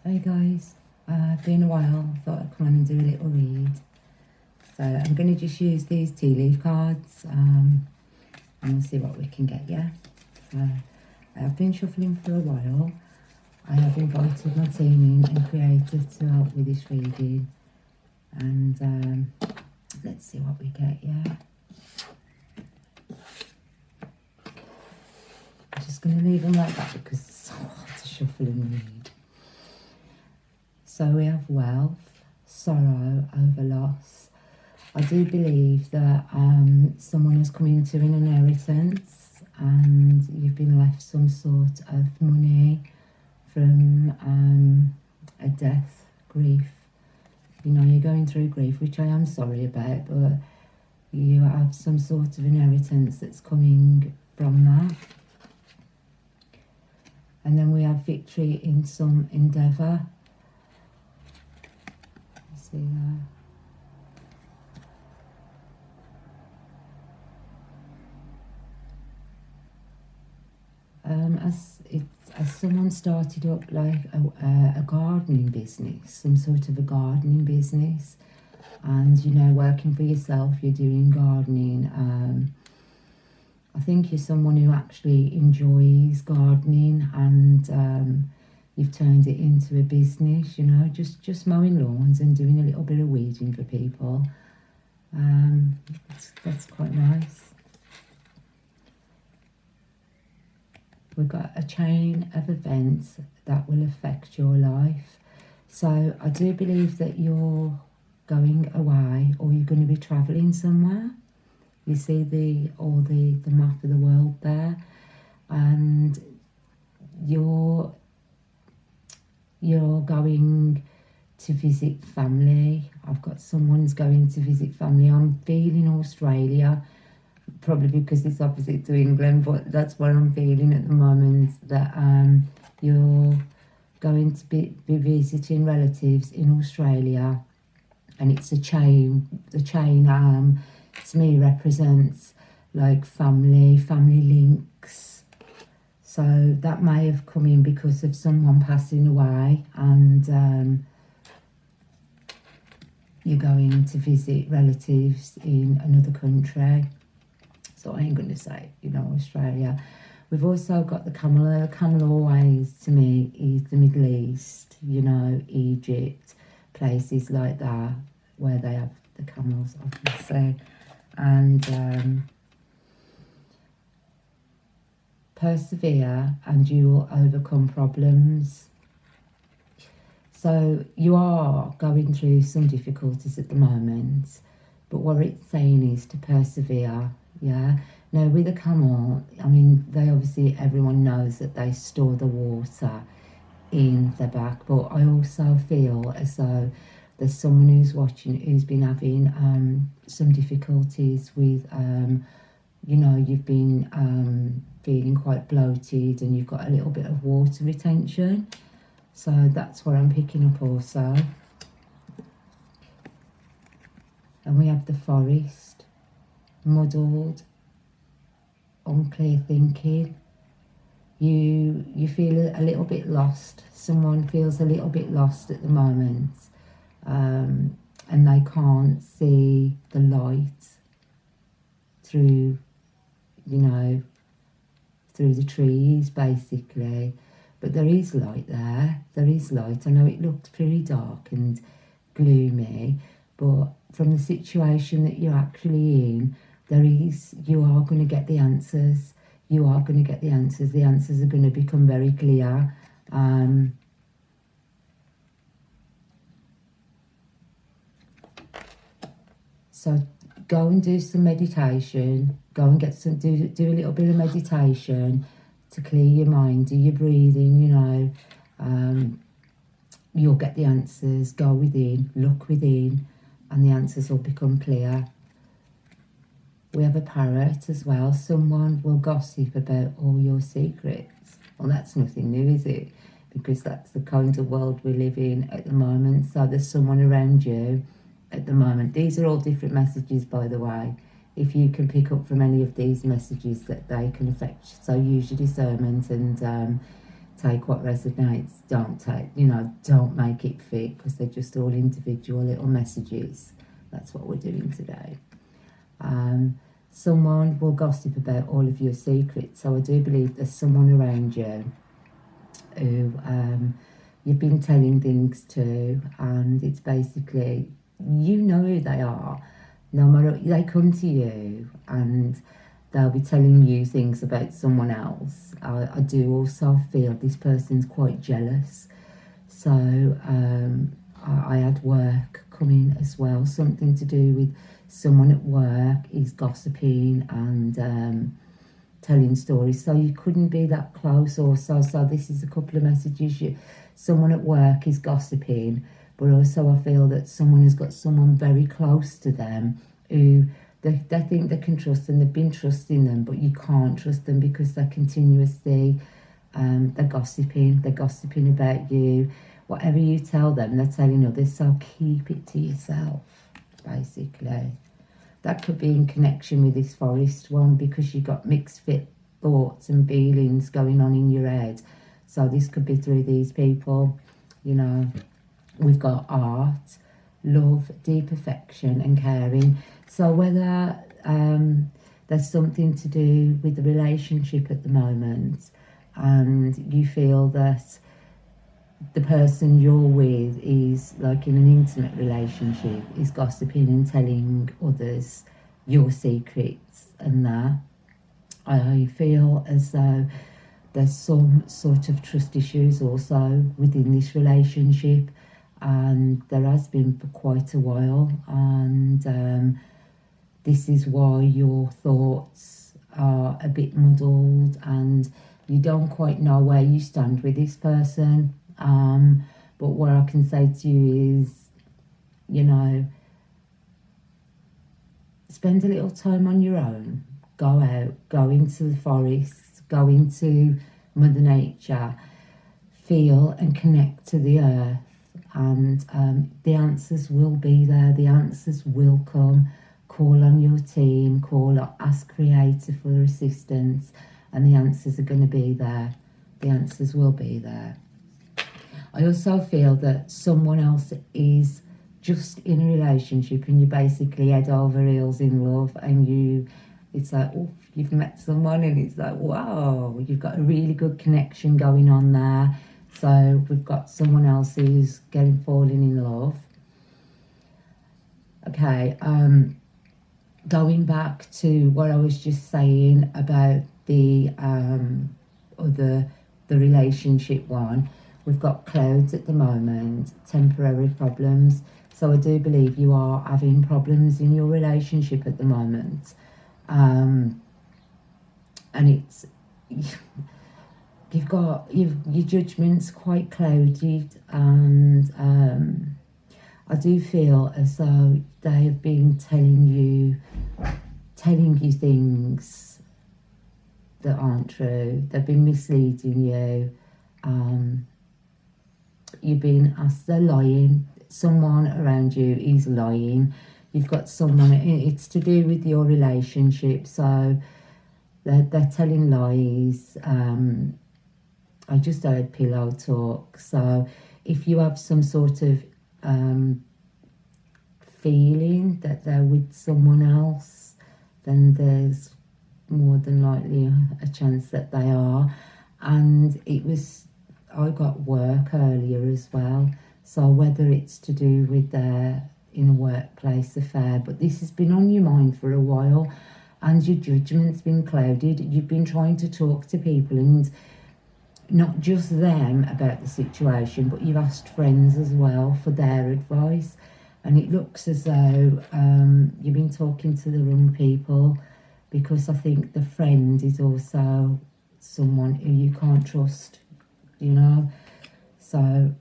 Hey guys, been a while, thought I'd come on and do a little read. So I'm going to just use these tea leaf cards and we'll see what we can get, yeah? So I've been shuffling for a while. I have invited my team in and creative to help with this reading. And let's see what we get, yeah? I'm just going to leave them like that because it's so hard to shuffle and read. So we have wealth, sorrow over loss. I do believe that someone has come into an inheritance and you've been left some sort of money from a death, grief. You know, you're going through grief, which I am sorry about, but you have some sort of inheritance that's coming from that. And then we have victory in some endeavour. See there. As someone started up like a gardening business, some sort of a gardening business, and you know, working for yourself, you're doing gardening. I think you're someone who actually enjoys gardening, and you've turned it into a business. You know, just mowing lawns and doing a little bit of weeding for people. That's quite nice. We've got a chain of events that will affect your life. So I do believe that you're going away or you're going to be travelling somewhere. You see the map of the world there, and you're going to visit family. I've got someone's going to visit family. I'm feeling Australia, probably because it's opposite to England, but that's what I'm feeling at the moment, that you're going to be visiting relatives in Australia, and it's a chain. The chain to me represents like family links. So that may have come in because of someone passing away, and you're going to visit relatives in another country. So I ain't going to say, you know, Australia. We've also got the camel. The camel always, to me, is the Middle East, you know, Egypt, places like that, where they have the camels, obviously. And persevere and you will overcome problems. So you are going through some difficulties at the moment, but what it's saying is to persevere. Yeah. Now with a camel, I mean, they obviously, everyone knows that they store the water in the back, but I also feel as though there's someone who's watching who's been having some difficulties with, you know, you've been feeling quite bloated and you've got a little bit of water retention. So that's what I'm picking up also. And we have the forest. Muddled, unclear thinking. You feel a little bit lost. Someone feels a little bit lost at the moment, and they can't see the light through, you know, through the trees basically. But there is light there. There is light. I know it looks pretty dark and gloomy, but from the situation that you're actually in, you are going to get the answers. You are going to get the answers. The answers are going to become very clear. So go and do some meditation. Go and get some, do a little bit of meditation to clear your mind. Do your breathing, you know. You'll get the answers. Go within, look within, and the answers will become clear. We have a parrot as well. Someone will gossip about all your secrets. Well, that's nothing new, is it? Because that's the kind of world we live in at the moment. So there's someone around you at the moment. These are all different messages, by the way. If you can pick up from any of these messages, that they can affect. So use your discernment and take what resonates, don't take, don't make it fit, because they're just all individual little messages. That's what we're doing today. Someone will gossip about all of your secrets. So I do believe there's someone around you who you've been telling things to, and it's basically, you know who they are. No matter, they come to you and they'll be telling you things about someone else. I do also feel this person's quite jealous. So I had work coming as well, something to do with someone at work is gossiping and telling stories. So you couldn't be that close also. So this is a couple of messages. Someone at work is gossiping, but also I feel that someone has got someone very close to them who they think they can trust, and they've been trusting them, but you can't trust them because they're continuously they're gossiping about you. Whatever you tell them, they're telling others, so keep it to yourself, basically. That could be in connection with this forest one, because you've got mixed fit thoughts and feelings going on in your head. So this could be through these people. We've got art, love, deep affection and caring. So whether there's something to do with the relationship at the moment, and you feel that the person you're with is like in an intimate relationship, is gossiping and telling others your secrets and that, I feel as though there's some sort of trust issues also within this relationship, and there has been for quite a while, and this is why your thoughts are a bit muddled and you don't quite know where you stand with this person. But what I can say to you is, spend a little time on your own. Go out, go into the forest, go into Mother Nature, feel and connect to the earth, and the answers will be there, the answers will come. Call on your team, ask Creator for assistance, and the answers are going to be there. The answers will be there. I also feel that someone else is just in a relationship and you're basically head over heels in love, and it's like, oh, you've met someone and it's like, wow, you've got a really good connection going on there. So we've got someone else who's falling in love. Okay, going back to what I was just saying about the relationship one, we've got clouds at the moment, temporary problems. So I do believe you are having problems in your relationship at the moment, and it's your judgment's quite clouded, and I do feel as though they have been telling you things that aren't true. They've been misleading you. You've been asked, they're lying. Someone around you is lying. You've got someone, it's to do with your relationship, so they're telling lies. I just heard pillow talk. So if you have some sort of feeling that they're with someone else, then there's more than likely a chance that they are. And I got work earlier as well, so whether it's to do with their in a workplace affair, but this has been on your mind for a while and your judgment's been clouded. You've been trying to talk to people, and not just them about the situation, but you've asked friends as well for their advice, and it looks as though you've been talking to the wrong people, because I think the friend is also someone who you can't trust, so,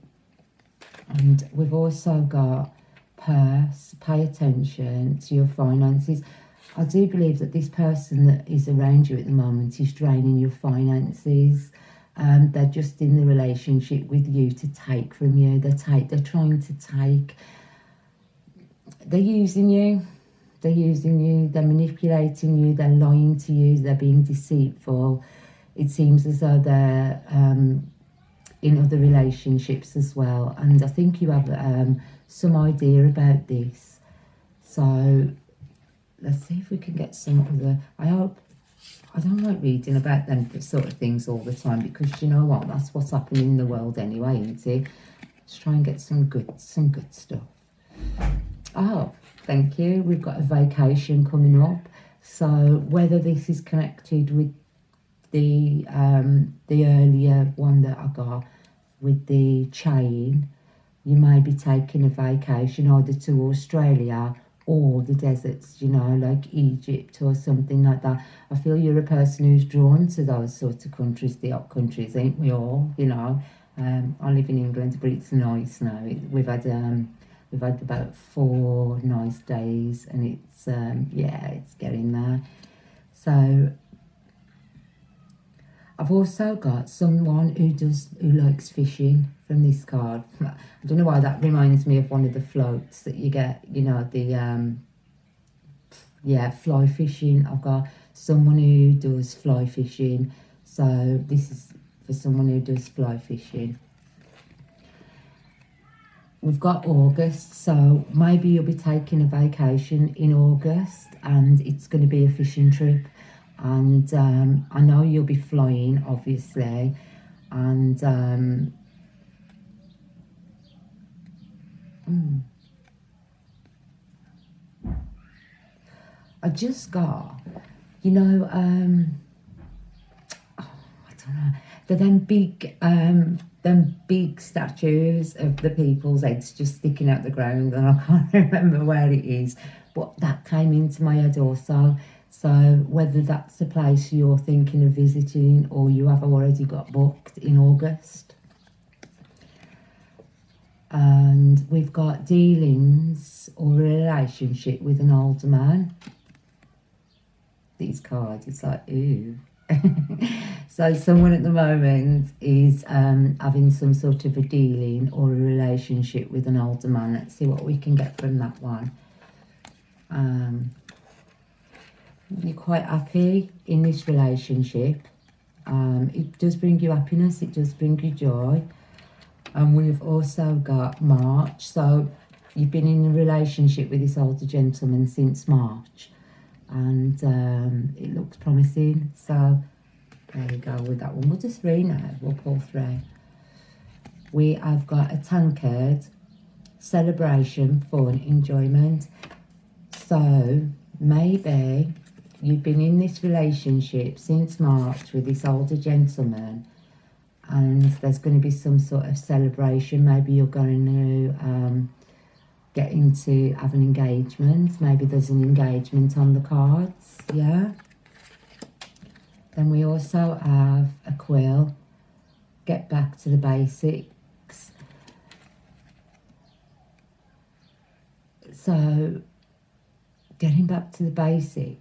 and we've also got purse, pay attention to your finances. I do believe that this person that is around you at the moment is draining your finances. They're just in the relationship with you to take from you. They're trying to take. They're using you. They're manipulating you. They're lying to you. They're being deceitful. It seems as though they're in other relationships as well, and I think you have some idea about this. So let's see if we can get some other. I don't like reading about them sort of things all the time, because you know what, that's what's happening in the world anyway, isn't it? Let's try and get some good stuff. Oh, thank you. We've got a vacation coming up. So whether this is connected with the earlier one that I got with the chain, you may be taking a vacation either to Australia or the deserts, you know, like Egypt or something like that. I feel you're a person who's drawn to those sorts of countries, the hot countries, ain't we all? You know, I live in England, but it's nice now. We've had about 4 nice days, and it's yeah, it's getting there. So I've also got someone who likes fishing from this card. I don't know why that reminds me of one of the floats that you get, you know, the yeah, fly fishing. I've got someone who does fly fishing, so this is for someone who does fly fishing. We've got August, so maybe you'll be taking a vacation in August, and it's going to be a fishing trip. And I know you'll be flying, obviously, and I just got, you know, oh, I don't know, them big statues of the people's heads just sticking out the ground, and I can't remember where it is, but that came into my head also. So whether that's a place you're thinking of visiting or you have already got booked in August. And we've got dealings or a relationship with an older man. These cards, it's like, ooh. So someone at the moment is having some sort of a dealing or a relationship with an older man. Let's see what we can get from that one. You're quite happy in this relationship. It does bring you happiness, it does bring you joy. And we've also got March. So you've been in a relationship with this older gentleman since March, and it looks promising. So there you go with that one. We'll just 3 now. We'll pull 3. We have got a tankard, celebration, fun, enjoyment. So maybe you've been in this relationship since March with this older gentleman, and there's going to be some sort of celebration. Maybe you're going to get into have an engagement. Maybe there's an engagement on the cards, yeah. Then we also have a quill, get back to the basics. So getting back to the basics,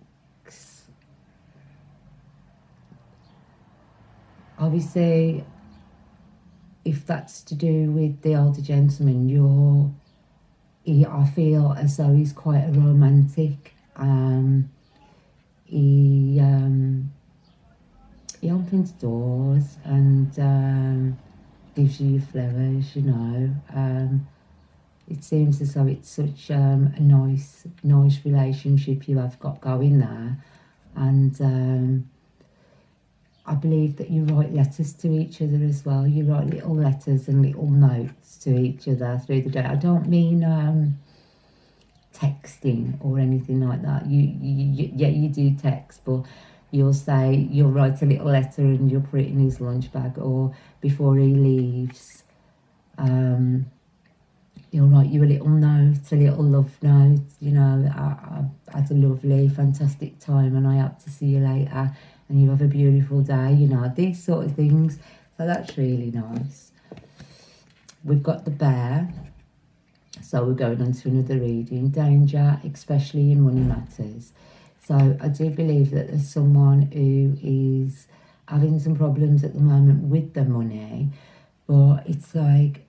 obviously, if that's to do with the older gentleman, I feel as though he's quite a romantic. He opens doors and gives you flowers, you know. It seems as though it's such a nice relationship you have got going there. And I believe that you write letters to each other as well. You write little letters and little notes to each other through the day. I don't mean texting or anything like that. Yeah, you do text, but you'll write a little letter and you'll put it in his lunch bag, or before he leaves, he'll write you a little note, a little love note, you know, I had a lovely, fantastic time and I hope to see you later and you have a beautiful day, you know, these sort of things. So that's really nice. We've got the bear. So we're going on to another reading. Danger, especially in money matters. So I do believe that there's someone who is having some problems at the moment with the money, but it's like,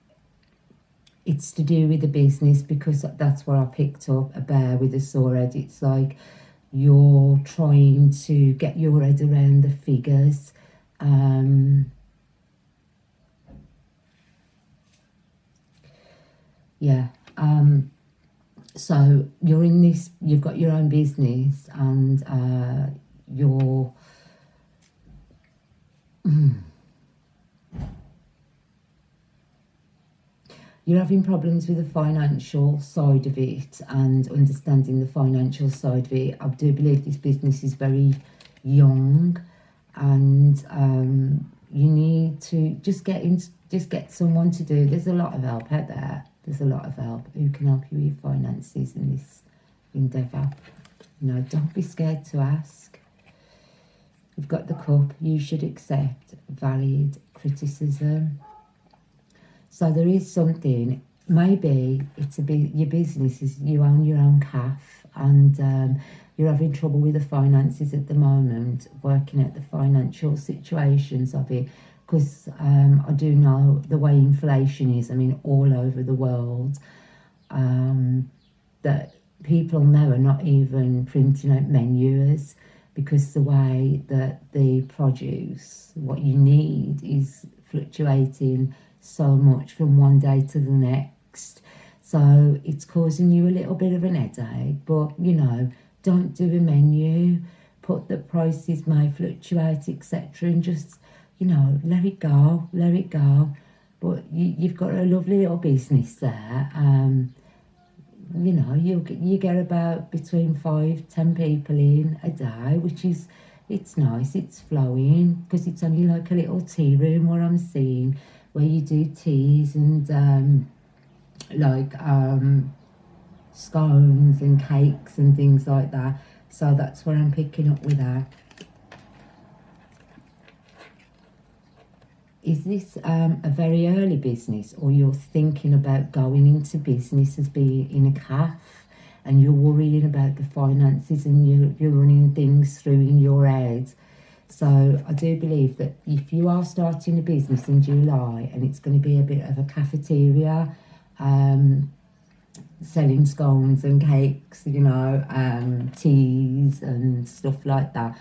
it's to do with the business, because that's where I picked up a bear with a sore head. It's like you're trying to get your head around the figures. Yeah. So you're in this, you've got your own business, and you're you're having problems with the financial side of it and understanding the financial side of it. I do believe this business is very young, and you need to just get someone to do. There's a lot of help out there. There's a lot of help who can help you with finances in this endeavour. You know, don't be scared to ask. You've got the cup. You should accept valid criticism. So there is something, maybe it's your business is, you own your own calf, and you're having trouble with the finances at the moment, working out the financial situations of it, because I do know the way inflation is, I mean, all over the world, that people now are not even printing out menus, because the way that the produce, what you need, is fluctuating so much from one day to the next. So it's causing you a little bit of an headache, but you know, don't do a menu, put the prices may fluctuate, etc., and just, you know, let it go. But you've got a lovely little business there. You know, you get about between 5-10 people in a day, which is, it's nice, it's flowing, because it's only like a little tea room, what I'm seeing, where you do teas and scones and cakes and things like that. So that's what I'm picking up with that. Is this a very early business, or you're thinking about going into business as being in a calf, and you're worrying about the finances, and you're running things through in your head? So I do believe that if you are starting a business in July, and it's going to be a bit of a cafeteria, selling scones and cakes, you know, teas and stuff like that,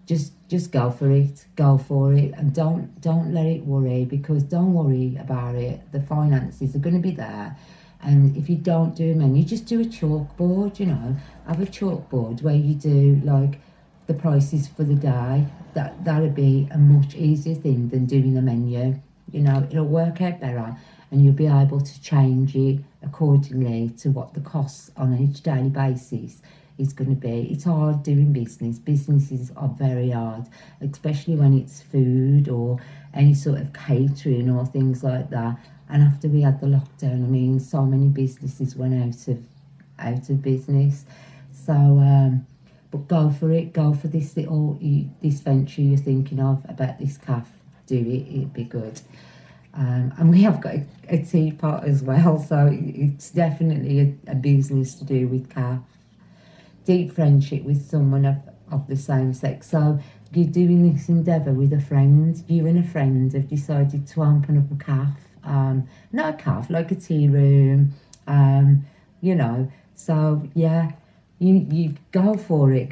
just go for it, and don't let it worry, because don't worry about it. The finances are going to be there, and if you don't do a menu, just do a chalkboard. You know, have a chalkboard where you do like the prices for the day. That'd be a much easier thing than doing a menu. You know, it'll work out better, and you'll be able to change it accordingly to what the costs on each daily basis is going to be. It's hard doing business. Businesses are very hard, especially when it's food or any sort of catering or things like that. And after we had the lockdown, I mean, so many businesses went out of business. So, but go for it. Go for this this venture you're thinking of about this calf. Do it. It'd be good. And we have got a teapot as well, so it's definitely a business to do with calf. Deep friendship with someone of the same sex. So you're doing this endeavour with a friend. You and a friend have decided to open up a calf. Not a calf, like a tea room. You know. So yeah, you go for it,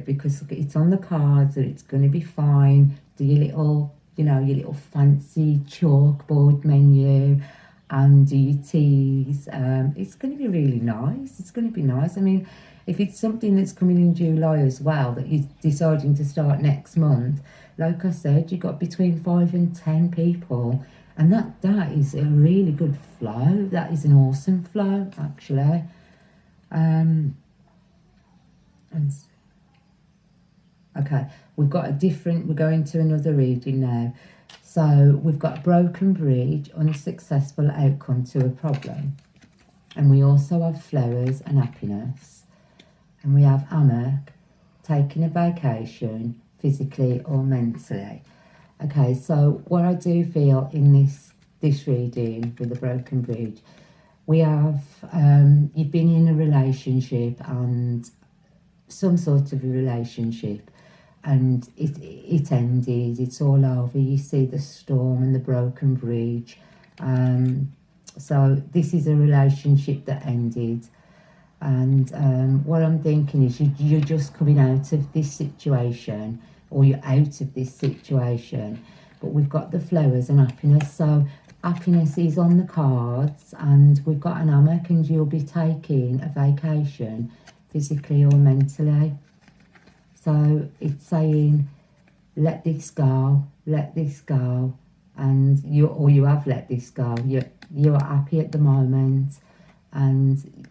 because it's on the cards that it's going to be fine. Do your little, you know, your little fancy chalkboard menu, and do your teas. It's going to be really nice. It's going to be nice. I mean, if it's something that's coming in July as well, that you're deciding to start next month, like I said, you've got between 5 and 10 people, and that is a really good flow. That is an awesome flow, actually. And okay, we're going to another reading now. So we've got broken bridge, unsuccessful outcome to a problem. And we also have flowers and happiness. And we have Amok, taking a vacation, physically or mentally. Okay, so what I do feel in this reading with the broken bridge, we have, you've been in a relationship, and some sort of a relationship, and it ended, it's all over. You see the storm and the broken bridge. So this is a relationship that ended. And what I'm thinking is you're just coming out of this situation, or you're out of this situation. But we've got the flowers and happiness. So happiness is on the cards, and we've got an hammock, and you'll be taking a vacation physically or mentally. So it's saying, let this go, and you have let this go. You're happy at the moment, and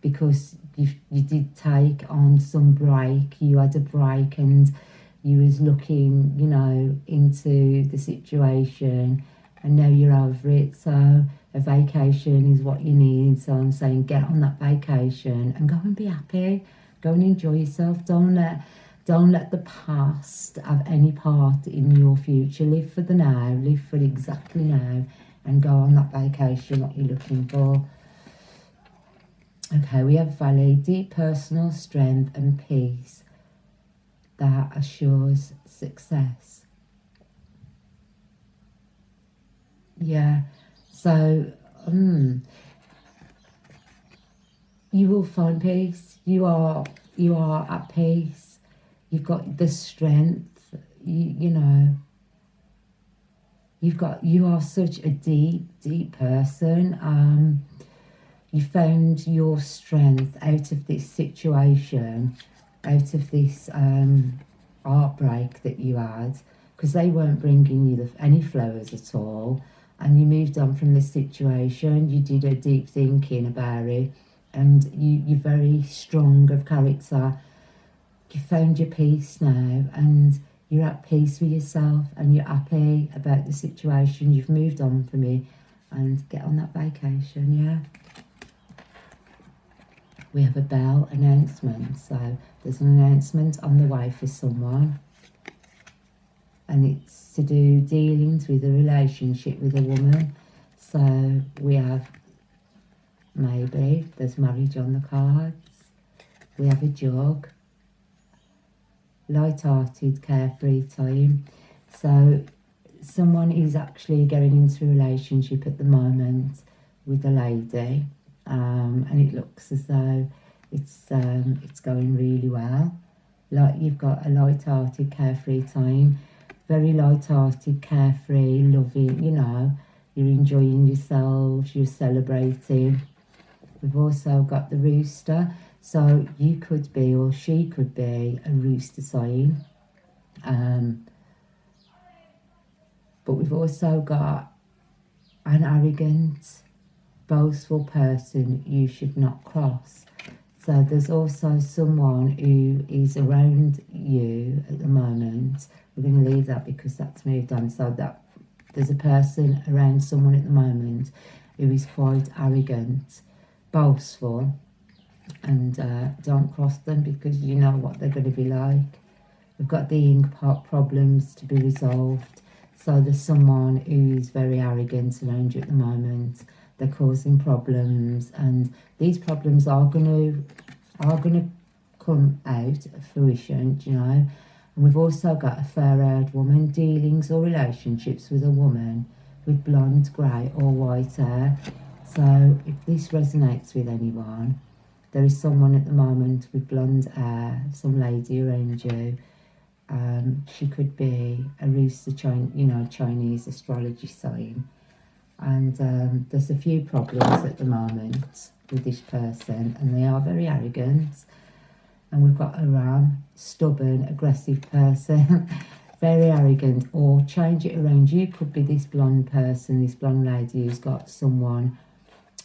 because you did take on some break, you had a break, and you was looking, into the situation, and now you're over it. So a vacation is what you need. So I'm saying, get on that vacation and go and be happy. Go and enjoy yourself. Don't let the past have any part in your future. Live for the now. Live for exactly now, and go on that vacation, what you're looking for. Okay, we have Valley, deep personal strength and peace that assures success. Yeah, so you will find peace. You are at peace. You've got the strength. You are such a deep person. You found your strength out of this situation, out of this heartbreak that you had, because they weren't bringing you any flowers at all, and you moved on from this situation. You did a deep thinking about it, and you're very strong of character. You found your peace now, and you're at peace with yourself, and you're happy about the situation. You've moved on from it, and get on that vacation, yeah. We have a bell announcement. So there's an announcement on the way for someone, and it's to do dealings with a relationship with a woman. So we have, maybe there's marriage on the cards. We have a jug, light-hearted, carefree time. So someone is actually getting into a relationship at the moment with a lady. And it looks as though it's going really well. Like, you've got a light-hearted, carefree time, very light-hearted, carefree, loving. You're enjoying yourselves, you're celebrating. We've also got the rooster, so you could be, or she could be, a rooster sign. But we've also got an arrogant, boastful person you should not cross. So there's also someone who is around you at the moment. We're going to leave that because that's moved on. So that there's a person around someone at the moment who is quite arrogant, boastful, and don't cross them, because you know what they're going to be like. We've got the ink pot problems to be resolved. So there's someone who is very arrogant around you at the moment. They're causing problems, and these problems are going to come out of fruition, And we've also got a fair-haired woman, dealings or relationships with a woman with blonde, grey or white hair. So if this resonates with anyone, there is someone at the moment with blonde hair, some lady around you. She could be a rooster, Chinese astrology sign. And there's a few problems at the moment with this person, and they are very arrogant. And we've got a ram, stubborn, aggressive person, very arrogant. Or change it around. You could be this blonde person, this blonde lady who's got someone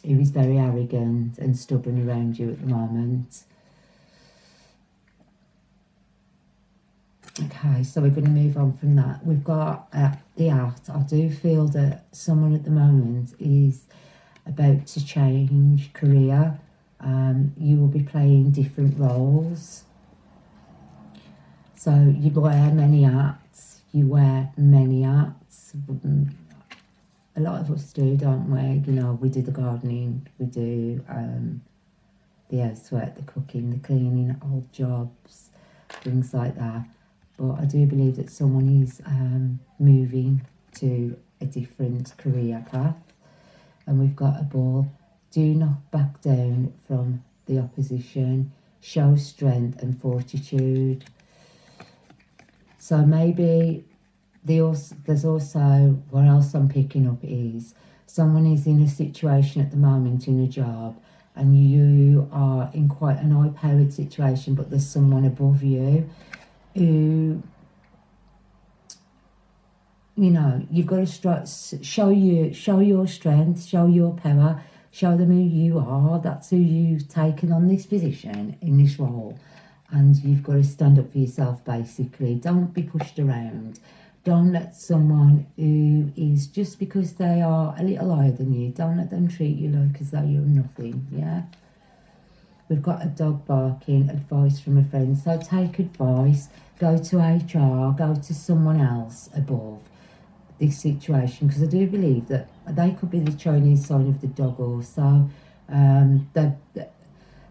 who is very arrogant and stubborn around you at the moment. Okay, so we're going to move on from that. We've got the art. I do feel that someone at the moment is about to change career. You will be playing different roles. So you wear many hats. A lot of us do, don't we? We do the gardening, we do the housework, the cooking, the cleaning, odd jobs, things like that. But I do believe that someone is moving to a different career path. And we've got a ball. Do not back down from the opposition. Show strength and fortitude. So maybe there's also, what else I'm picking up is someone is in a situation at the moment in a job, and you are in quite an high-powered situation, but there's someone above you who, you know, you've got to show your strength, show your power, show them who you are. That's who you've taken on this position, in this role. And you've got to stand up for yourself, basically. Don't be pushed around. Don't let someone who is, just because they are a little higher than you, don't let them treat you like as though you're nothing, yeah? We've got a dog barking, advice from a friend. So take advice, go to HR, go to someone else above this situation, because I do believe that they could be the Chinese sign of the dog also.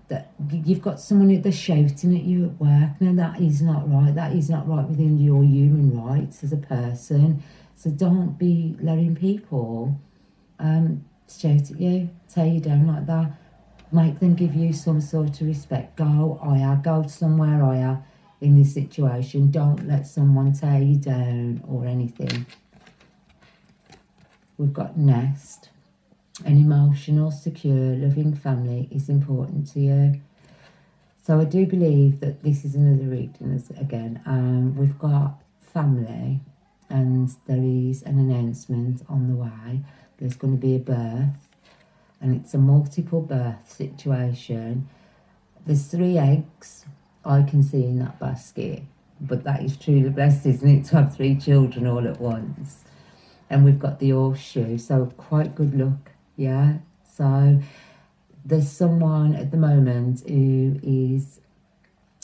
That you've got someone that's shouting at you at work. Now that is not right. That is not right within your human rights as a person. So don't be letting people shout at you, tear you down like that. Make them give you some sort of respect. Go somewhere higher in this situation. Don't let someone tear you down or anything. We've got Nest. An emotional, secure, loving family is important to you. So I do believe that this is another reading again. We've got family, and there is an announcement on the way. There's going to be a birth, and it's a multiple birth situation. There's 3 eggs I can see in that basket, but that is truly blessed, isn't it, to have 3 children all at once? And we've got the horseshoe, so quite good luck. Yeah, so there's someone at the moment who is,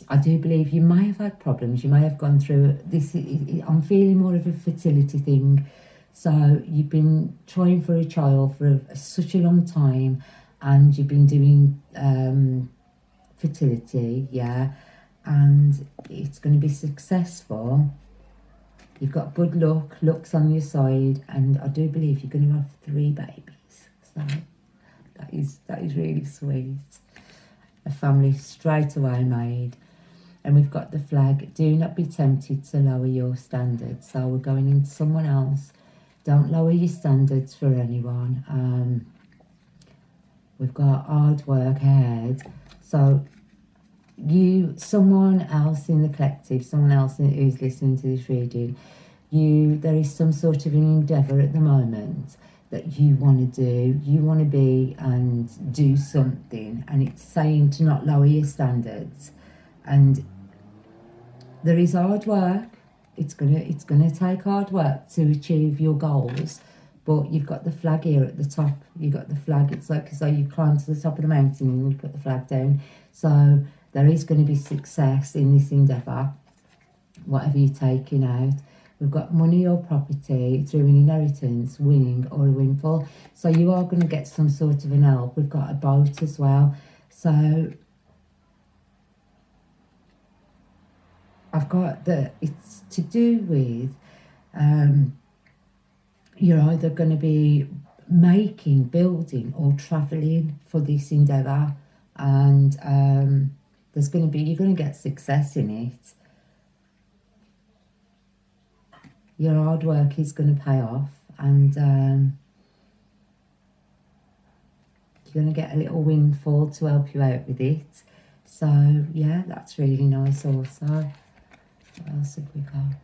I do believe you may have had problems, you may have gone through this. I'm feeling more of a fertility thing. So you've been trying for a child for such a long time, and you've been doing fertility, yeah, and it's going to be successful. You've got good luck, luck's on your side, and I do believe you're going to have 3 babies. So that is really sweet. A family straight away made. And we've got the flag. Do not be tempted to lower your standards. So we're going into someone else. Don't lower your standards for anyone. We've got hard work ahead. So someone else in the collective, someone else who's listening to this reading, there is some sort of an endeavour at the moment that you want to do, you want to be and do something, and it's saying to not lower your standards. And there is hard work. It's gonna take hard work to achieve your goals, but you've got the flag here at the top. You've got the flag. It's like as though you climb to the top of the mountain and you put the flag down. So there is going to be success in this endeavour, whatever you're taking out. We've got money or property through an inheritance, winning or a windfall. So you are going to get some sort of an help. We've got a boat as well. So I've got it's to do with, you're either going to be making, building or travelling for this endeavour. And you're going to get success in it. Your hard work is going to pay off, and you're going to get a little windfall to help you out with it. So yeah, that's really nice also. What else have we got?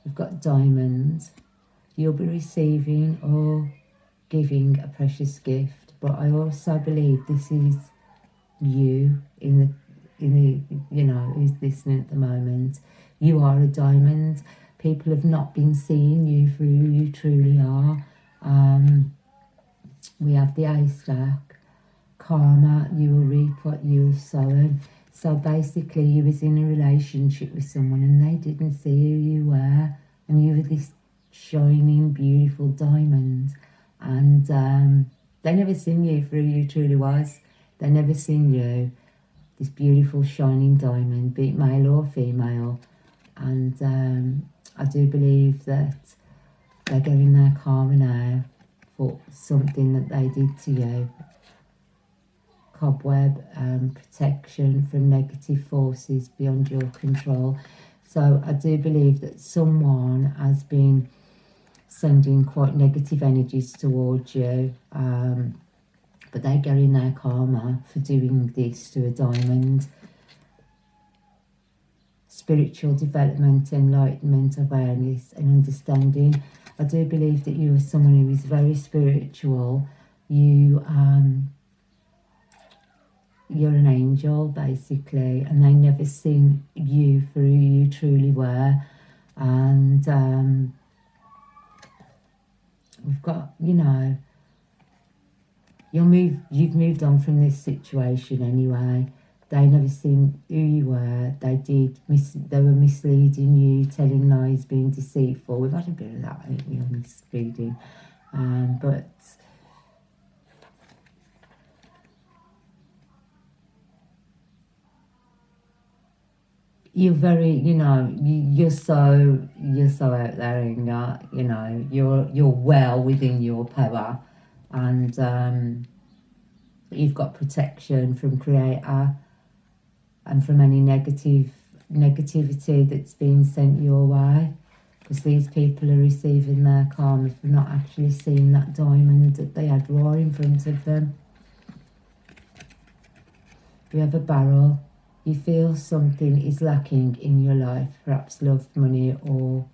We've got diamonds. You'll be receiving or giving a precious gift, but I also believe this is you in the who's listening at the moment. You are a diamond. People have not been seeing you for who you truly are. We have the haystack. Karma, you will reap what you have sown. So basically you was in a relationship with someone and they didn't see who you were, and you were this shining, beautiful diamond, and they never seen you for who you truly was. They never seen you, this beautiful shining diamond, be it male or female. And I do believe that they're getting their karma now for something that they did to you. Cobweb, protection from negative forces beyond your control. So I do believe that someone has been sending quite negative energies towards you, but they're getting their karma for doing this to a diamond. Spiritual development, enlightenment, awareness and understanding. I do believe that you are someone who is very spiritual. You're an angel, basically, and they never seen you for who you truly were. And we've got, you know, you've moved on from this situation anyway. They never seen who you were. They were misleading you, telling lies, being deceitful. We've had a bit of that, haven't we, on this reading. But you're very, you know, you're so out there, Inga. You know, you're well within your power, and you've got protection from Creator and from any negativity that's been sent your way, because these people are receiving their karma for not actually seeing that diamond that they had raw in front of them. We have a barrel. You feel something is lacking in your life, perhaps love, money or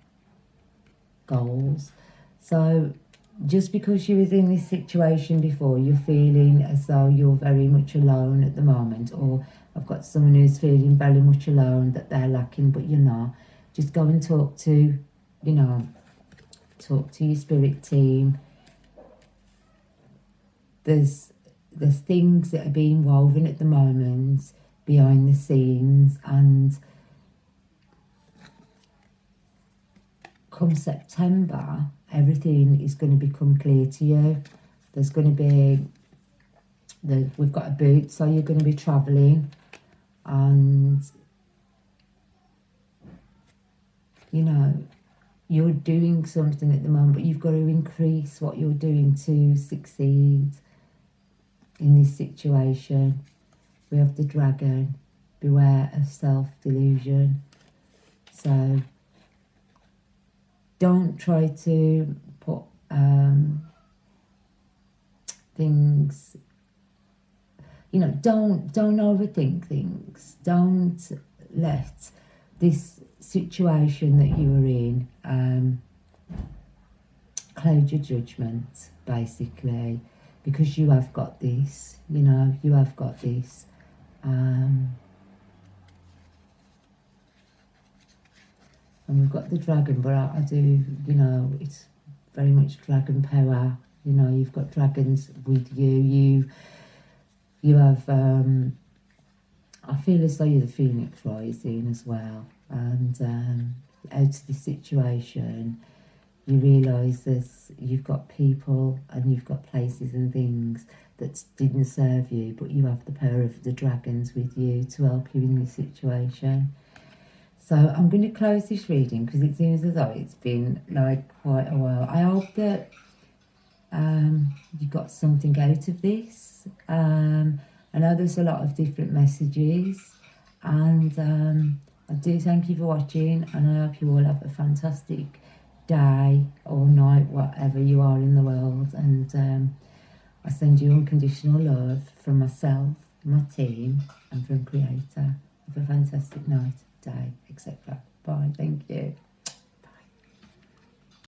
goals. So just because you was in this situation before, you're feeling as though you're very much alone at the moment, or I've got someone who's feeling very much alone, that they're lacking, but you're not. Just go and talk to, you know, talk to your spirit team. There's things that are being woven at the moment behind the scenes, and come September, everything is going to become clear to you. There's going to be, we've got a boot, so you're going to be travelling, and you know, you're doing something at the moment, but you've got to increase what you're doing to succeed in this situation. We have the dragon. Beware of self-delusion. So don't try to put things, you know, don't overthink things. Don't let this situation that you are in cloud your judgment, basically, because you have got this, you know, you have got this. And we've got the dragon, but I do, you know, it's very much dragon power. You know, you've got dragons with you. You have, I feel as though you're the phoenix rising as well. And out of this situation, you realise that you've got people and you've got places and things that didn't serve you, but you have the power of the dragons with you to help you in this situation. So I'm going to close this reading because it seems as though it's been like quite a while. I hope that you got something out of this. I know there's a lot of different messages, and I do thank you for watching, and I hope you all have a fantastic day or night, whatever you are in the world. And I send you unconditional love from myself, my team, and from Creator. Have a fantastic night, day, etc. Bye. Thank you.